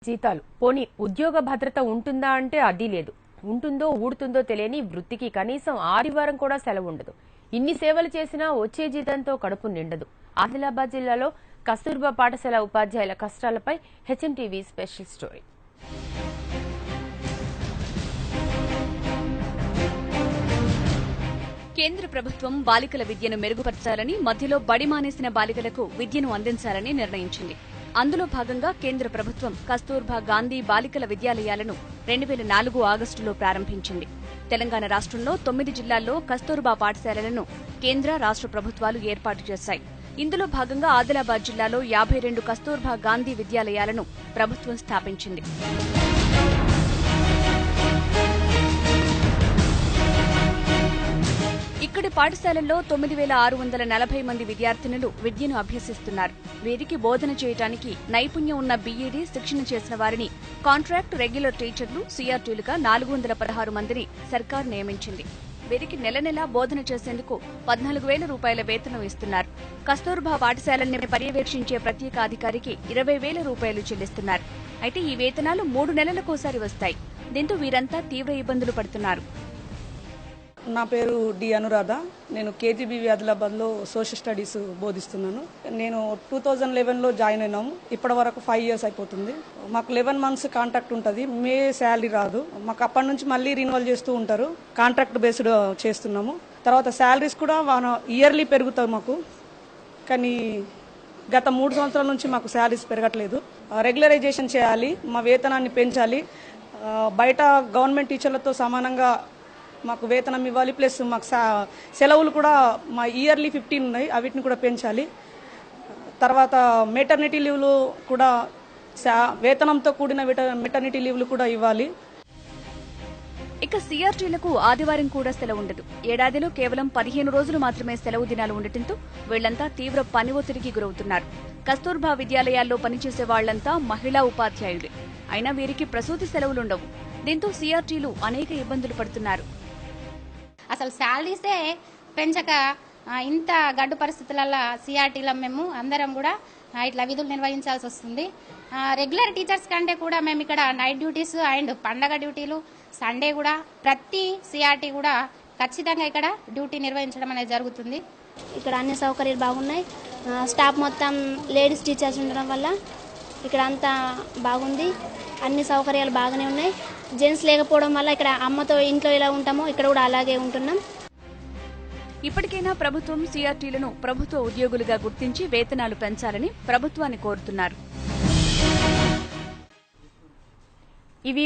జీతాలు పోనీ ఉద్యోగ భద్రత ఉంటుందా అంటే అది లేదు. ఉంటుందో ఊడుతుందో తెలియని వృత్తికి కనీసం ఆదివారం కూడా సెలవు ఉండదు. ఇన్ని సేవలు చేసినా వచ్చే జీతంతో కడుపు నిండదు. ఆదిలాబాద్ జిల్లాలో కస్తూర్బా పాఠశాల ఉపాధ్యాయుల కష్టాలపై హెచ్ఎంటీవీ స్పెషల్ స్టోరీ. కేంద్ర ప్రభుత్వం బాలికల విద్యను మెరుగుపరచాలని, మధ్యలో బడి మానేసిన బాలికలకు విద్యను అందించాలని నిర్ణయించింది. అందులో భాగంగా కేంద్ర ప్రభుత్వం కస్తూర్బా గాంధీ బాలికల విద్యాలయాలను 2004 ఆగస్టులో ప్రారంభించింది. తెలంగాణ రాష్ట్రంలో 9 జిల్లాల్లో కస్తూర్బా పాఠశాలలను కేంద్ర రాష్ట్ర ప్రభుత్వాలు ఏర్పాటు చేశాయి. ఇందులో భాగంగా ఆదిలాబాద్ జిల్లాలో 52 కస్తూర్బా గాంధీ విద్యాలయాలను ప్రభుత్వం స్థాపించింది. ఇక్కడి పాఠశాలల్లో 9,640 మంది విద్యార్థినులు విద్యను అభ్యసిస్తున్నారు. వీరికి బోధన చేయడానికి నైపుణ్యం ఉన్న బీఈడీ శిక్షణ చేసిన వారిని కాంట్రాక్ట్ రెగ్యులర్ టీచర్లు సీఆర్టీలుగా 416 మందిని సర్కారు నియమించింది. వీరికి నెల నెలా బోధన చేసేందుకు 14,000 రూపాయల వేతనం ఇస్తున్నారు. కస్తూర్బా పాఠశాలని పర్యవేక్షించే ప్రత్యేక అధికారికి 20,000 రూపాయలు చెల్లిస్తున్నారు. అయితే ఈ వేతనాలు 3 నెలలకోసారి వస్తాయి. దీంతో వీరంతా తీవ్ర ఇబ్బందులు పడుతున్నారు. నా పేరు డి అనురాధ. నేను కేజీబీవీ ఆదిలాబాద్లో సోషల్ స్టడీస్ బోధిస్తున్నాను. నేను 2011లో జాయిన్ అయినాము. ఇప్పటి వరకు 5 years అయిపోతుంది. మాకు 11 months కాంట్రాక్ట్ ఉంటుంది. మే శాలరీ రాదు. మాకు అప్పటి నుంచి మళ్ళీ రిన్యువల్ చేస్తూ ఉంటారు. కాంట్రాక్ట్ బేస్డ్ చేస్తున్నాము. తర్వాత శాలరీస్ కూడా ఇయర్లీ పెరుగుతాయి మాకు. కానీ గత 3 సంవత్సరాల నుంచి మాకు శాలరీస్ పెరగట్లేదు. రెగ్యులరైజేషన్ చేయాలి, మా వేతనాన్ని పెంచాలి. బయట గవర్నమెంట్ టీచర్లతో సమానంగా మాకు వేతనం ఇవ్వాలి. ప్లస్ మాకు సెలవులు కూడా మా ఇయర్లీ 15 ఉన్నాయి, వీటిని కూడా పెంచాలి. తర్వాత మెటర్నిటీ లీవ్లు కూడా వేతనంతో కూడిన మెటర్నిటీ లీవ్లు కూడా ఇవ్వాలి. ఇక సీఆర్టీలకు ఆదివారం కూడా సెలవు ఉండదు. ఏడాదిలో కేవలం 15 రోజులు మాత్రమే సెలవు దినాలు ఉండటంతో వీళ్లంతా తీవ్ర పని ఒత్తిడికి గురవుతున్నారు. కస్తూర్బా విద్యాలయాల్లో పనిచేసే వాళ్లంతా మహిళా ఉపాధ్యాయులే. అయినా వీరికి ప్రసూతి సెలవులుండవు. దీంతో సీఆర్టీలు అనేక ఇబ్బందులు పడుతున్నారు. అసలు శాలరీసే పెంచక ఇంత గడ్డు పరిస్థితులలో సీఆర్టీలో మేము అందరం కూడా ఇట్లా విధులు నిర్వహించాల్సి వస్తుంది. రెగ్యులర్ టీచర్స్ కంటే కూడా మేము ఇక్కడ నైట్ డ్యూటీస్ అండ్ పండగ డ్యూటీలు, సండే కూడా ప్రతి సీఆర్టీ కూడా ఖచ్చితంగా ఇక్కడ డ్యూటీ నిర్వహించడం అనేది జరుగుతుంది. ఇక్కడ అన్ని సౌకర్యాలు బాగున్నాయి. స్టాఫ్ మొత్తం లేడీస్ టీచర్స్ ఉండడం వల్ల ఇక్కడ అంతా బాగుంది. అన్ని సౌకర్యాలు బాగానే ఉన్నాయి. జెంట్స్ లేకపోవడం వల్ల ఇక్కడ అమ్మతో ఇంట్లో ఎలా ఉంటామో ఇక్కడ కూడా అలాగే ఉంటున్నాం. ఇప్పటికైనా ప్రభుత్వం సీఆర్టీలను ప్రభుత్వ ఉద్యోగులుగా గుర్తించి వేతనాలు పెంచాలని ప్రభుత్వాన్ని కోరుతున్నారు. ఇవి